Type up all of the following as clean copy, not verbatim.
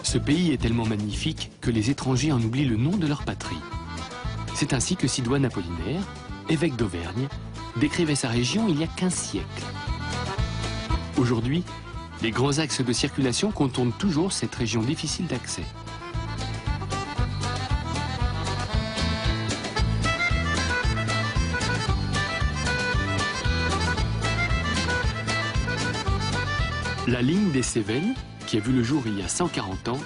Ce pays est tellement magnifique que les étrangers en oublient le nom de leur patrie. C'est ainsi que Sidoine Apollinaire, évêque d'Auvergne, décrivait sa région il y a 15 siècles. Aujourd'hui, les grands axes de circulation contournent toujours cette région difficile d'accès. La ligne des Cévennes, qui a vu le jour il y a 140 ans,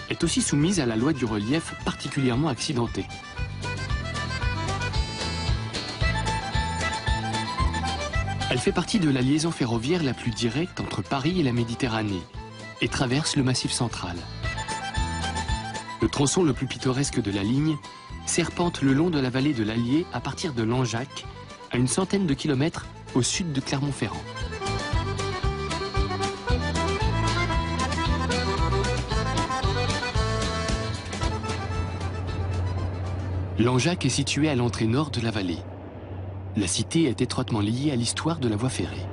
est aussi soumise à la loi du relief particulièrement accidenté. Elle fait partie de la liaison ferroviaire la plus directe entre Paris et la Méditerranée et traverse le Massif central. Le tronçon le plus pittoresque de la ligne serpente le long de la vallée de l'Allier à partir de Langeac, à une centaine de kilomètres au sud de Clermont-Ferrand. Langeac est situé à l'entrée nord de la vallée. La cité est étroitement liée à l'histoire de la voie ferrée.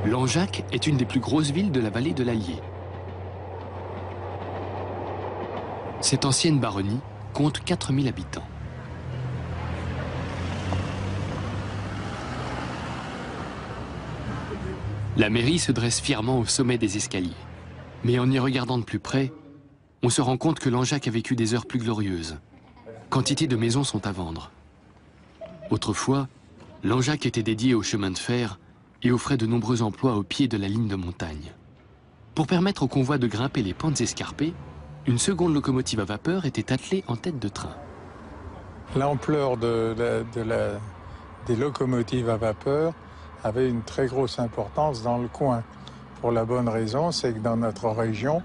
Langeac est une des plus grosses villes de la vallée de l'Allier. Cette ancienne baronnie compte 4000 habitants. La mairie se dresse fièrement au sommet des escaliers. Mais en y regardant de plus près, on se rend compte que Langeac a vécu des heures plus glorieuses. Quantité de maisons sont à vendre. Autrefois, Langeac était dédié au chemin de fer et offrait de nombreux emplois au pied de la ligne de montagne. Pour permettre au convoi de grimper les pentes escarpées, une seconde locomotive à vapeur était attelée en tête de train. L'ampleur des locomotives à vapeur avait une très grosse importance dans le coin. Pour la bonne raison, c'est que dans notre région,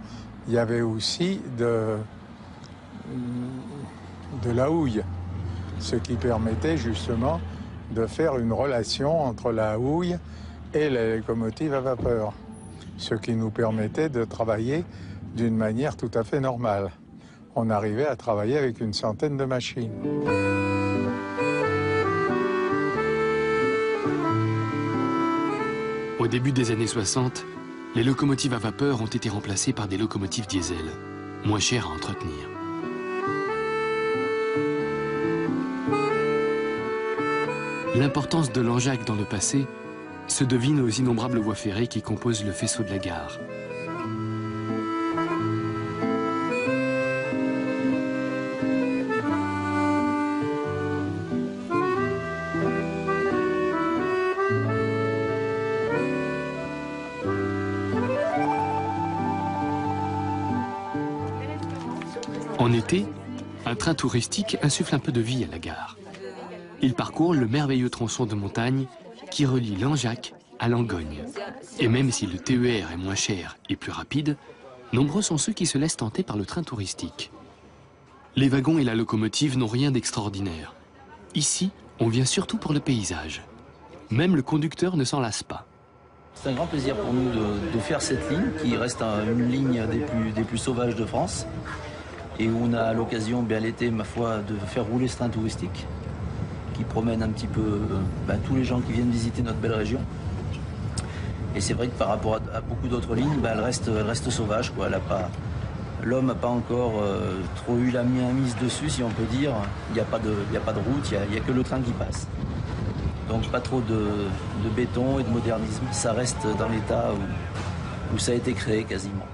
il y avait aussi de la houille, ce qui permettait justement de faire une relation entre la houille et la locomotive à vapeur, ce qui nous permettait de travailler d'une manière tout à fait normale. On arrivait à travailler avec une centaine de machines. Au début des années 60, les locomotives à vapeur ont été remplacées par des locomotives diesel, moins chères à entretenir. L'importance de Langeac dans le passé se devine aux innombrables voies ferrées qui composent le faisceau de la gare. En été, un train touristique insuffle un peu de vie à la gare. Il parcourt le merveilleux tronçon de montagne qui relie Langeac à Langogne. Et même si le TER est moins cher et plus rapide, nombreux sont ceux qui se laissent tenter par le train touristique. Les wagons et la locomotive n'ont rien d'extraordinaire. Ici, on vient surtout pour le paysage. Même le conducteur ne s'en lasse pas. C'est un grand plaisir pour nous de faire cette ligne qui reste une ligne des plus sauvages de France. Et où on a l'occasion, l'été, ma foi, de faire rouler ce train touristique qui promène un petit peu tous les gens qui viennent visiter notre belle région. Et c'est vrai que par rapport à beaucoup d'autres lignes, elle reste sauvage, quoi. L'homme n'a pas encore trop eu la mise dessus, si on peut dire. Il n'y a pas de route, il n'y a que le train qui passe. Donc pas trop de béton et de modernisme. Ça reste dans l'état où ça a été créé quasiment.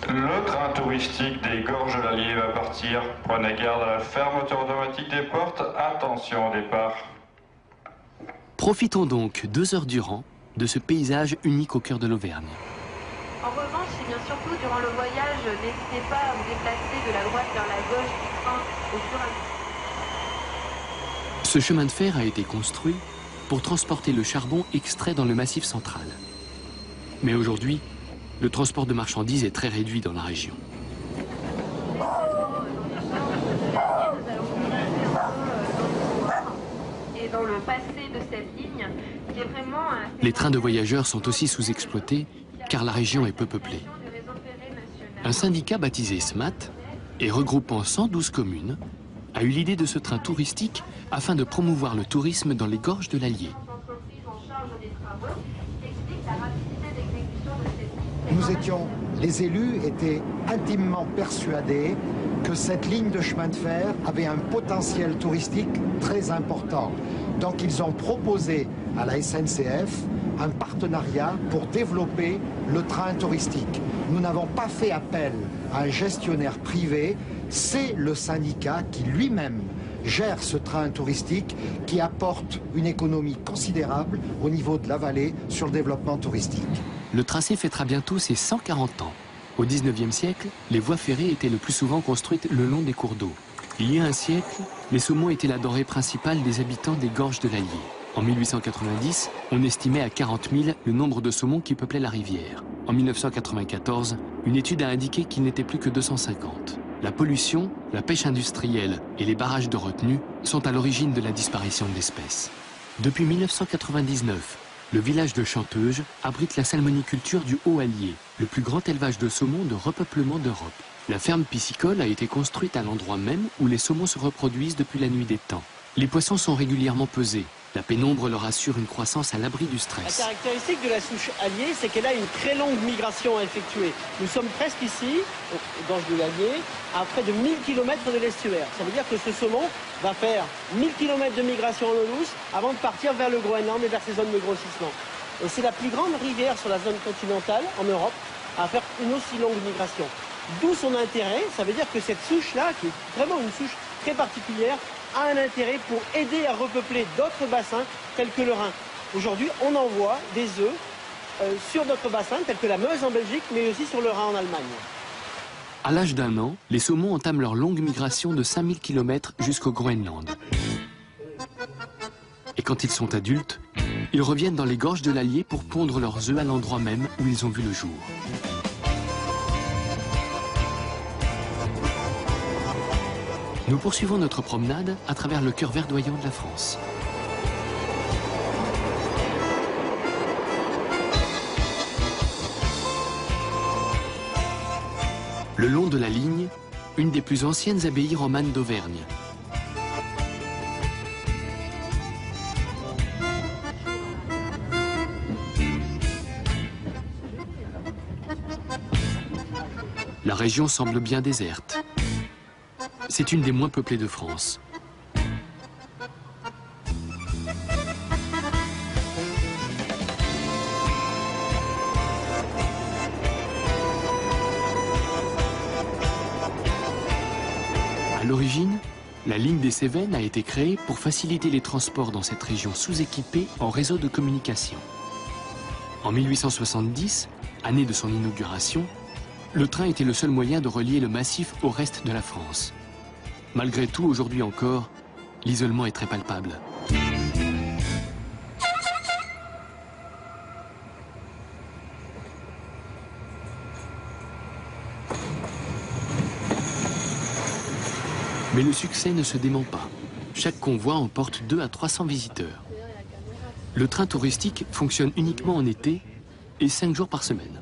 Le train touristique des Gorges de l'Allier va partir. Prenez garde à la fermeture automatique des portes. Attention au départ. Profitons donc 2 heures durant de ce paysage unique au cœur de l'Auvergne. En revanche, et bien surtout durant le voyage, n'hésitez pas à vous déplacer de la droite vers la gauche du train au fur et à mesure. Ce chemin de fer a été construit pour transporter le charbon extrait dans le Massif central. Mais aujourd'hui, le transport de marchandises est très réduit dans la région. Et dans le passé de cette ligne, qui est vraiment Les trains de voyageurs sont aussi sous-exploités car la région est peu peuplée. Un syndicat baptisé SMAT et regroupant 112 communes, a eu l'idée de ce train touristique afin de promouvoir le tourisme dans les gorges de l'Allier. Nous étions, les élus étaient intimement persuadés que cette ligne de chemin de fer avait un potentiel touristique très important. Donc ils ont proposé à la SNCF un partenariat pour développer le train touristique. Nous n'avons pas fait appel à un gestionnaire privé, c'est le syndicat qui lui-même gère ce train touristique qui apporte une économie considérable au niveau de la vallée sur le développement touristique. Le tracé fêtera bientôt ses 140 ans. Au XIXe siècle, les voies ferrées étaient le plus souvent construites le long des cours d'eau. Il y a un siècle, les saumons étaient la denrée principale des habitants des gorges de l'Allier. En 1890, on estimait à 40 000 le nombre de saumons qui peuplaient la rivière. En 1994, une étude a indiqué qu'il n'était plus que 250. La pollution, la pêche industrielle et les barrages de retenue sont à l'origine de la disparition de l'espèce. Depuis 1999, le village de Chanteuge abrite la salmoniculture du Haut-Allier, le plus grand élevage de saumons de repeuplement d'Europe. La ferme piscicole a été construite à l'endroit même où les saumons se reproduisent depuis la nuit des temps. Les poissons sont régulièrement pesés. La pénombre leur assure une croissance à l'abri du stress. La caractéristique de la souche allier, c'est qu'elle a une très longue migration à effectuer. Nous sommes presque ici, aux gorges de l'Allier, à près de 1000 km de l'estuaire. Ça veut dire que ce saumon va faire 1000 km de migration en eau douce avant de partir vers le Groenland et vers ses zones de grossissement. Et c'est la plus grande rivière sur la zone continentale, en Europe, à faire une aussi longue migration. D'où son intérêt, ça veut dire que cette souche-là, qui est vraiment une souche très particulière, a un intérêt pour aider à repeupler d'autres bassins tels que le Rhin. Aujourd'hui, on envoie des œufs sur d'autres bassins tels que la Meuse en Belgique, mais aussi sur le Rhin en Allemagne. À l'âge d'1 an, les saumons entament leur longue migration de 5000 km jusqu'au Groenland. Et quand ils sont adultes, ils reviennent dans les gorges de l'Allier pour pondre leurs œufs à l'endroit même où ils ont vu le jour. Nous poursuivons notre promenade à travers le cœur verdoyant de la France. Le long de la ligne, une des plus anciennes abbayes romanes d'Auvergne. La région semble bien déserte. C'est une des moins peuplées de France. À l'origine, la ligne des Cévennes a été créée pour faciliter les transports dans cette région sous-équipée en réseau de communication. En 1870, année de son inauguration, le train était le seul moyen de relier le massif au reste de la France. Malgré tout, aujourd'hui encore, l'isolement est très palpable. Mais le succès ne se dément pas. Chaque convoi emporte 200 à 300 visiteurs. Le train touristique fonctionne uniquement en été et 5 jours par semaine.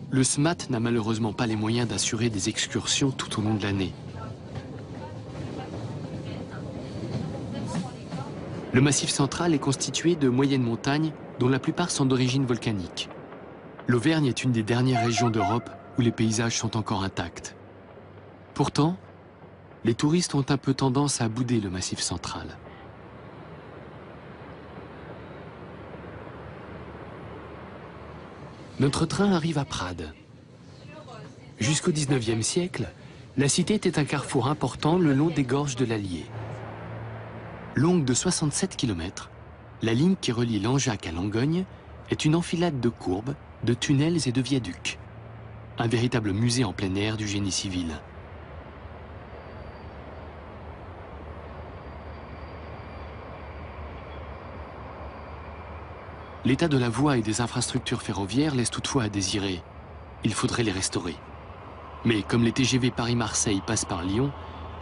Le SMAT n'a malheureusement pas les moyens d'assurer des excursions tout au long de l'année. Le Massif central est constitué de moyennes montagnes dont la plupart sont d'origine volcanique. L'Auvergne est une des dernières régions d'Europe où les paysages sont encore intacts. Pourtant, les touristes ont un peu tendance à bouder le Massif central. Notre train arrive à Prades. Jusqu'au XIXe siècle, la cité était un carrefour important le long des gorges de l'Allier. Longue de 67 km, la ligne qui relie Langeac à Langogne est une enfilade de courbes, de tunnels et de viaducs. Un véritable musée en plein air du génie civil. L'état de la voie et des infrastructures ferroviaires laisse toutefois à désirer. Il faudrait les restaurer. Mais comme les TGV Paris-Marseille passent par Lyon,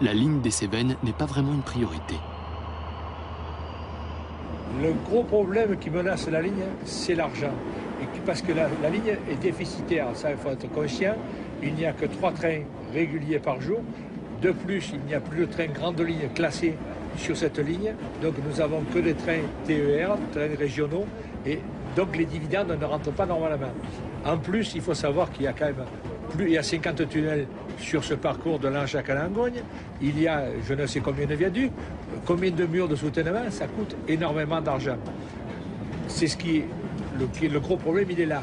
la ligne des Cévennes n'est pas vraiment une priorité. Le gros problème qui menace la ligne, c'est l'argent. parce que la ligne est déficitaire, ça il faut être conscient. Il n'y a que 3 trains réguliers par jour. De plus, il n'y a plus de trains grande ligne classés sur cette ligne. Donc nous n'avons que des trains TER, trains régionaux, et donc les dividendes ne rentrent pas normalement. En plus, il faut savoir qu'il y a quand même il y a 50 tunnels sur ce parcours de Langeac à Langogne. Il y a je ne sais combien de viaducs, combien de murs de soutènement, ça coûte énormément d'argent. C'est ce qui est le gros problème, il est là.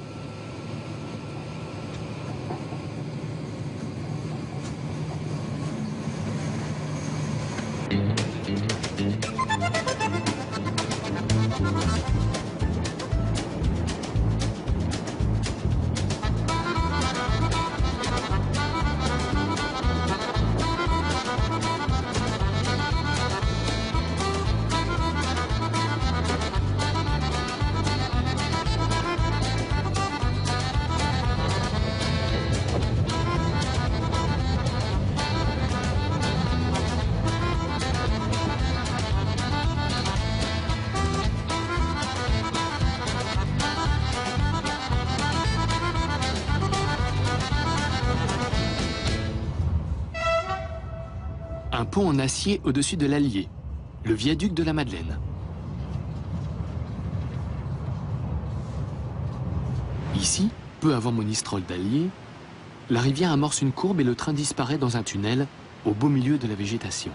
Un pont en acier au-dessus de l'Allier, le viaduc de la Madeleine. Ici, peu avant Monistrol d'Allier, la rivière amorce une courbe et le train disparaît dans un tunnel au beau milieu de la végétation.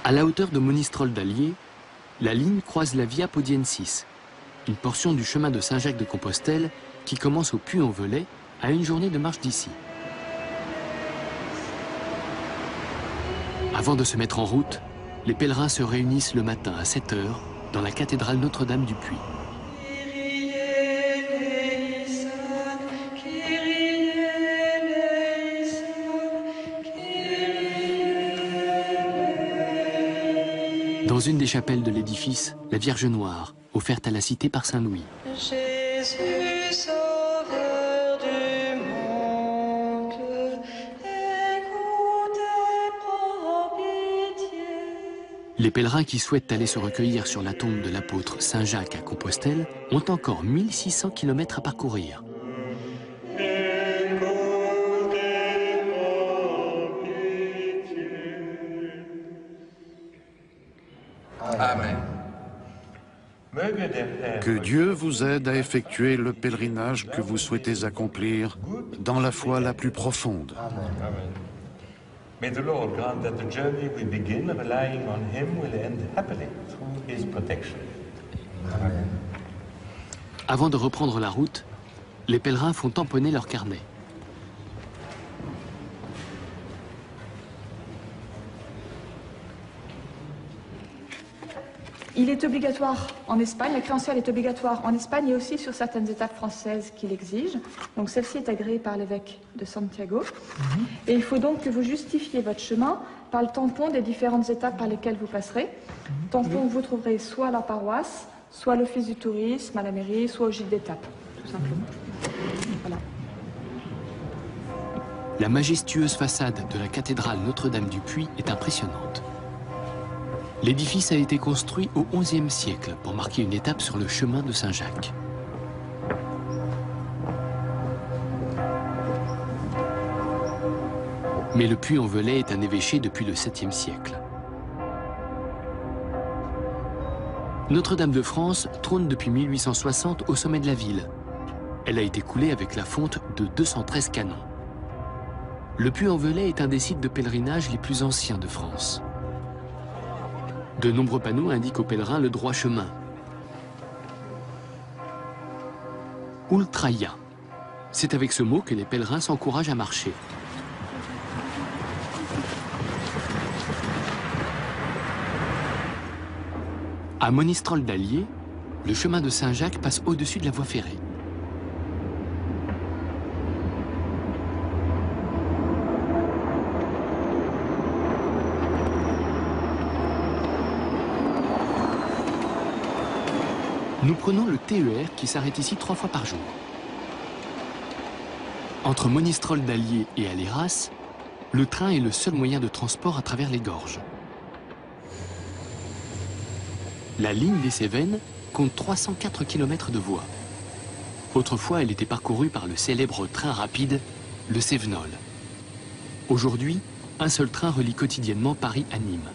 À la hauteur de Monistrol d'Allier, la ligne croise la Via Podiensis, une portion du chemin de Saint-Jacques-de-Compostelle qui commence au Puy-en-Velay à une journée de marche d'ici. Avant de se mettre en route, les pèlerins se réunissent le matin à 7 h dans la cathédrale Notre-Dame du Puy. Dans une des chapelles de l'édifice, la Vierge Noire, offerte à la cité par Saint Louis. Jésus, sauveur du monde, écoute et prends pitié. Les pèlerins qui souhaitent aller se recueillir sur la tombe de l'apôtre Saint Jacques à Compostelle ont encore 1600 km à parcourir. Amen. Que Dieu vous aide à effectuer le pèlerinage que vous souhaitez accomplir dans la foi la plus profonde. May the Lord grant that the journey we begin relying on Him will end happily through His protection. Amen. Avant de reprendre la route, les pèlerins font tamponner leur carnet. Il est obligatoire en Espagne, la crédentielle est obligatoire en Espagne et aussi sur certaines étapes françaises qui l'exigent. Donc celle-ci est agréée par l'évêque de Santiago. Et il faut donc que vous justifiez votre chemin par le tampon des différentes étapes par lesquelles vous passerez. Tampon que vous trouverez soit à la paroisse, soit à l'office du tourisme, à la mairie, soit au gîte d'étape, tout simplement. Voilà. La majestueuse façade de la cathédrale Notre-Dame du Puy est impressionnante. L'édifice a été construit au XIe siècle pour marquer une étape sur le chemin de Saint-Jacques. Mais le Puy-en-Velay est un évêché depuis le 7e siècle. Notre-Dame de France trône depuis 1860 au sommet de la ville. Elle a été coulée avec la fonte de 213 canons. Le Puy-en-Velay est un des sites de pèlerinage les plus anciens de France. De nombreux panneaux indiquent aux pèlerins le droit chemin. Ultraia. C'est avec ce mot que les pèlerins s'encouragent à marcher. À Monistrol d'Allier, le chemin de Saint-Jacques passe au-dessus de la voie ferrée. Nous prenons le TER qui s'arrête ici 3 fois par jour. Entre Monistrol d'Allier et Aléras, le train est le seul moyen de transport à travers les gorges. La ligne des Cévennes compte 304 km de voies. Autrefois, elle était parcourue par le célèbre train rapide, le Cévenol. Aujourd'hui, un seul train relie quotidiennement Paris à Nîmes.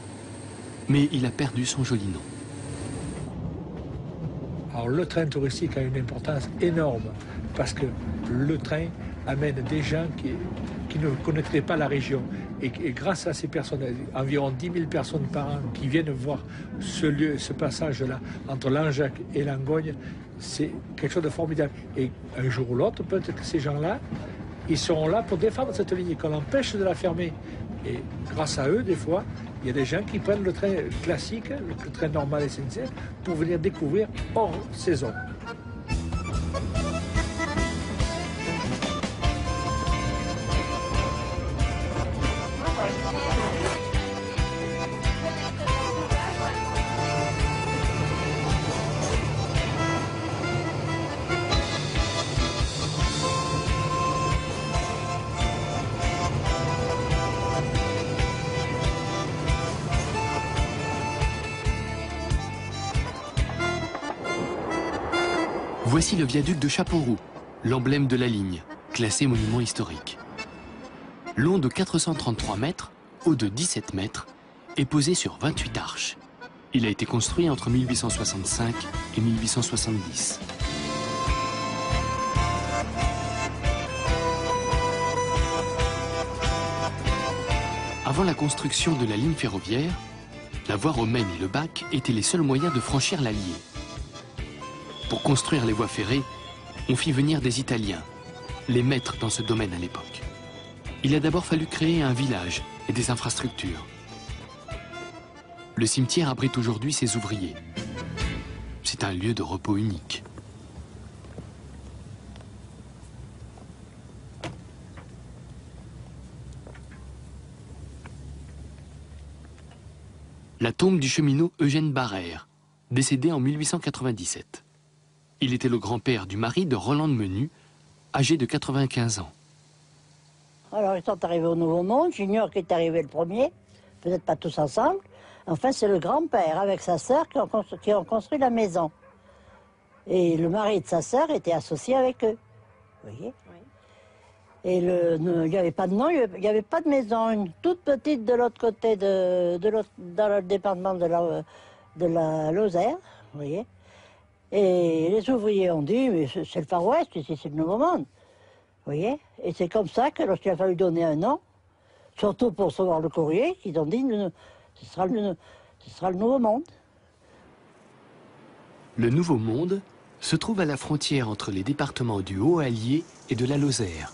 Mais il a perdu son joli nom. Alors le train touristique a une importance énorme parce que le train amène des gens qui ne connaîtraient pas la région. Et grâce à ces personnes, environ 10 000 personnes par an qui viennent voir ce lieu, ce passage-là, entre Langeac et Langogne, c'est quelque chose de formidable. Et un jour ou l'autre, peut-être que ces gens-là, ils seront là pour défendre cette ligne, qu'on empêche de la fermer. Et grâce à eux, des fois, il y a des gens qui prennent le train classique, le train normal SNCF, pour venir découvrir hors saison. Voici le viaduc de Chapauroux, l'emblème de la ligne, classé monument historique. Long de 433 mètres, haut de 17 mètres, et posé sur 28 arches. Il a été construit entre 1865 et 1870. Avant la construction de la ligne ferroviaire, la voie romaine et le bac étaient les seuls moyens de franchir l'Allier. Pour construire les voies ferrées, on fit venir des Italiens, les maîtres dans ce domaine à l'époque. Il a d'abord fallu créer un village et des infrastructures. Le cimetière abrite aujourd'hui ses ouvriers. C'est un lieu de repos unique. La tombe du cheminot Eugène Barrère, décédé en 1897. Il était le grand-père du mari de Roland de Menu, âgé de 95 ans. Alors, ils sont arrivés au Nouveau Monde. Junior qui est arrivé le premier, peut-être pas tous ensemble. Enfin, c'est le grand-père avec sa sœur qui ont construit la maison. Et le mari de sa sœur était associé avec eux. Vous voyez? Oui. Et il n'y avait pas de nom, il n'y avait pas de maison. Une toute petite de l'autre côté, dans le département de la Lozère. Vous voyez? Et les ouvriers ont dit, mais c'est le Far West, ici c'est le Nouveau Monde. Vous voyez? Et c'est comme ça que lorsqu'il a fallu donner un nom, surtout pour recevoir le courrier, qu'ils ont dit, ce sera le Nouveau Monde. Le Nouveau Monde se trouve à la frontière entre les départements du Haut-Allier et de la Lozère.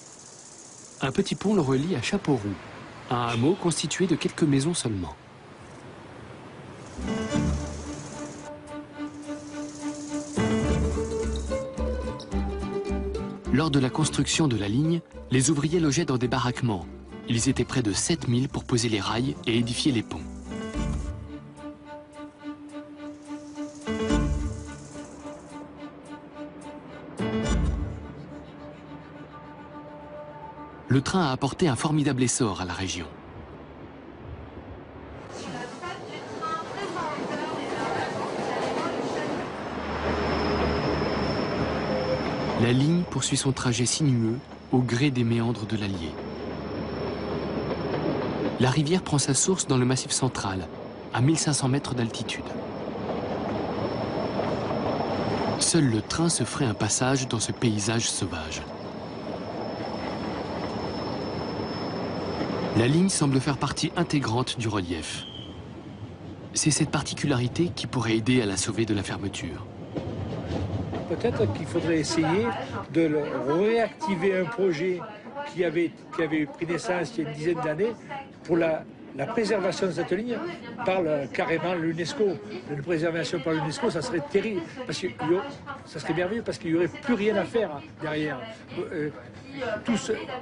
Un petit pont le relie à Chapauroux, un hameau constitué de quelques maisons seulement. Lors de la construction de la ligne, les ouvriers logeaient dans des baraquements. Ils étaient près de 7000 pour poser les rails et édifier les ponts. Le train a apporté un formidable essor à la région. La ligne poursuit son trajet sinueux au gré des méandres de l'Allier. La rivière prend sa source dans le Massif central, à 1500 mètres d'altitude. Seul le train se ferait un passage dans ce paysage sauvage. La ligne semble faire partie intégrante du relief. C'est cette particularité qui pourrait aider à la sauver de la fermeture. Peut-être qu'il faudrait essayer de réactiver un projet qui avait pris naissance il y a une dizaine d'années pour la préservation de cette ligne par carrément l'UNESCO. Une préservation par l'UNESCO, ça serait terrible, parce que ça serait merveilleux parce qu'il n'y aurait plus rien à faire derrière.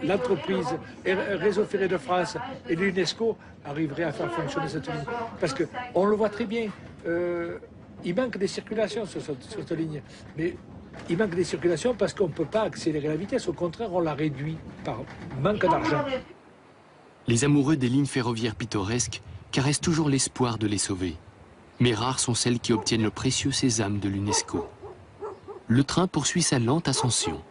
L'entreprise, Réseau Ferré de France et l'UNESCO arriveraient à faire fonctionner cette ligne. Parce qu'on le voit très bien. Il manque des circulations sur cette ligne, mais il manque des circulations parce qu'on ne peut pas accélérer la vitesse, au contraire on la réduit par manque d'argent. Les amoureux des lignes ferroviaires pittoresques caressent toujours l'espoir de les sauver. Mais rares sont celles qui obtiennent le précieux sésame de l'UNESCO. Le train poursuit sa lente ascension.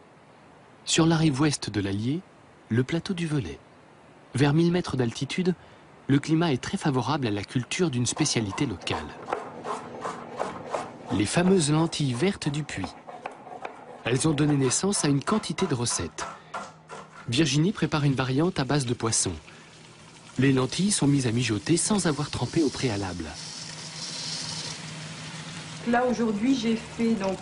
Sur la rive ouest de l'Allier, le plateau du Velay. Vers 1000 mètres d'altitude, le climat est très favorable à la culture d'une spécialité locale. Les fameuses lentilles vertes du Puy. Elles ont donné naissance à une quantité de recettes. Virginie prépare une variante à base de poisson. Les lentilles sont mises à mijoter sans avoir trempé au préalable. Là aujourd'hui j'ai fait donc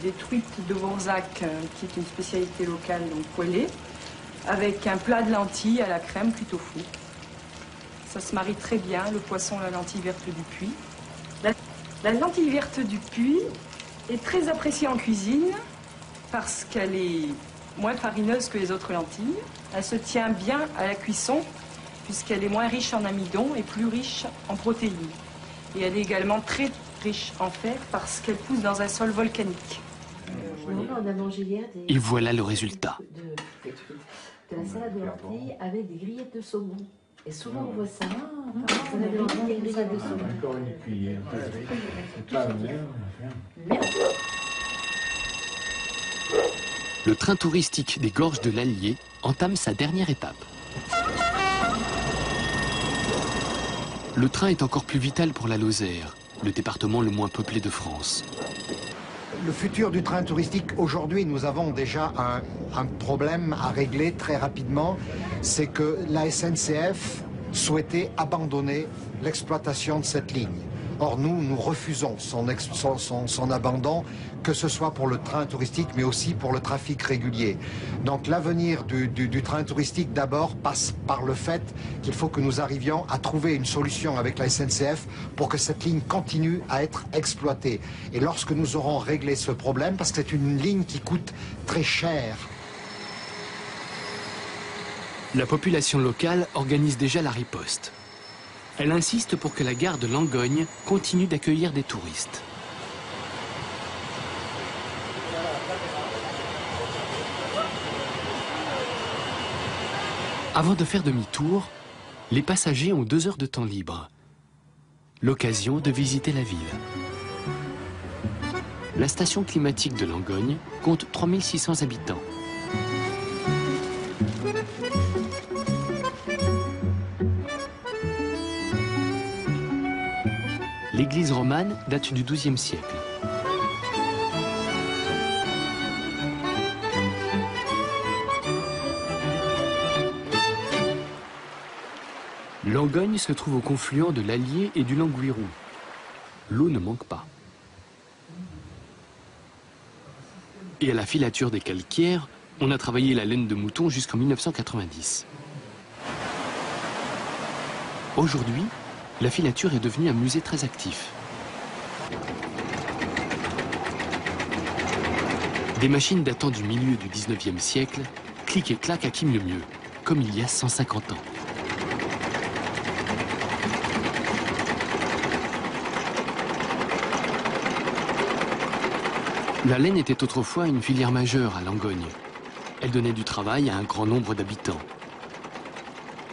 des truites de Vorzac, qui est une spécialité locale, donc poêlée, avec un plat de lentilles à la crème plutôt fou. Ça se marie très bien, le poisson, la lentille verte du Puy. La lentille verte du Puy est très appréciée en cuisine parce qu'elle est moins farineuse que les autres lentilles. Elle se tient bien à la cuisson puisqu'elle est moins riche en amidon et plus riche en protéines. Et elle est également très riche en fer parce qu'elle pousse dans un sol volcanique. On a mangé hier Et voilà le résultat. De la salade de lentilles avec des grillettes de saumon. Et souvent on voit ça. Salade de lentilles et grillettes de saumon. Encore une cuillère. C'est pas Merci. Le train touristique des gorges de l'Allier entame sa dernière étape. Le train est encore plus vital pour la Lozère, le département le moins peuplé de France. Le futur du train touristique, aujourd'hui, nous avons déjà un problème à régler très rapidement. C'est que la SNCF souhaitait abandonner l'exploitation de cette ligne. Or, nous refusons son abandon, que ce soit pour le train touristique, mais aussi pour le trafic régulier. Donc l'avenir du train touristique, d'abord, passe par le fait qu'il faut que nous arrivions à trouver une solution avec la SNCF pour que cette ligne continue à être exploitée. Et lorsque nous aurons réglé ce problème, parce que c'est une ligne qui coûte très cher. La population locale organise déjà la riposte. Elle insiste pour que la gare de Langogne continue d'accueillir des touristes. Avant de faire demi-tour, les passagers ont 2 heures de temps libre. L'occasion de visiter la ville. La station climatique de Langogne compte 3600 habitants. L'église romane date du XIIe siècle. Langogne se trouve au confluent de l'Allier et du Languirou. L'eau ne manque pas. Et à la filature des calcaires, on a travaillé la laine de mouton jusqu'en 1990. Aujourd'hui, la filature est devenue un musée très actif. Des machines datant du milieu du 19e siècle cliquent et claquent à qui mieux mieux, comme il y a 150 ans. La laine était autrefois une filière majeure à Langogne. Elle donnait du travail à un grand nombre d'habitants.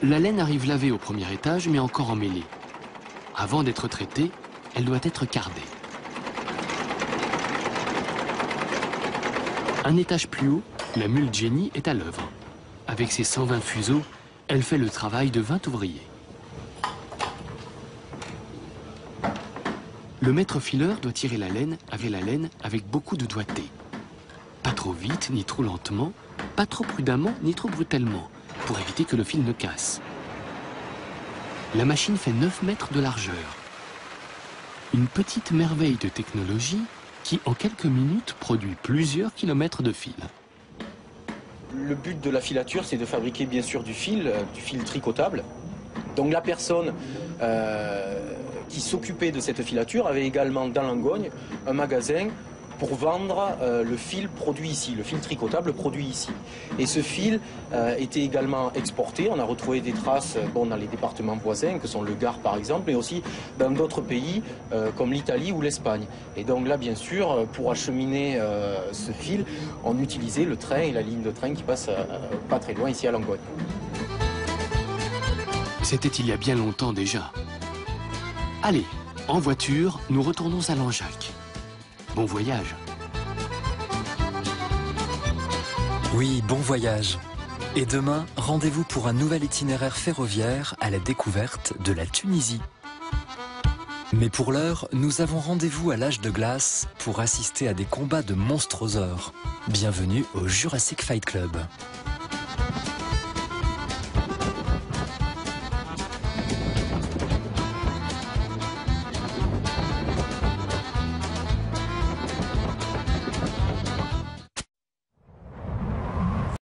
La laine arrive lavée au premier étage, mais encore emmêlée. Avant d'être traitée, elle doit être cardée. Un étage plus haut, la mule Jenny est à l'œuvre. Avec ses 120 fuseaux, elle fait le travail de 20 ouvriers. Le maître fileur doit tirer la laine avec beaucoup de doigté. Pas trop vite ni trop lentement, pas trop prudemment ni trop brutalement, pour éviter que le fil ne casse. La machine fait 9 mètres de largeur. Une petite merveille de technologie qui, en quelques minutes, produit plusieurs kilomètres de fil. Le but de la filature, c'est de fabriquer bien sûr du fil tricotable. Donc la personne qui s'occupait de cette filature avait également dans Langogne un magasin pour vendre le fil produit ici, le fil tricotable produit ici. Et ce fil était également exporté. On a retrouvé des traces dans les départements voisins, que sont le Gard par exemple, mais aussi dans d'autres pays comme l'Italie ou l'Espagne. Et donc là, bien sûr, pour acheminer ce fil, on utilisait le train et la ligne de train qui passe pas très loin ici à Langogne. C'était il y a bien longtemps déjà. Allez, en voiture, nous retournons à Langeac. Bon voyage. Oui, bon voyage. Et demain, rendez-vous pour un nouvel itinéraire ferroviaire à la découverte de la Tunisie. Mais pour l'heure, nous avons rendez-vous à l'âge de glace pour assister à des combats de monstrosaures. Bienvenue au Jurassic Fight Club.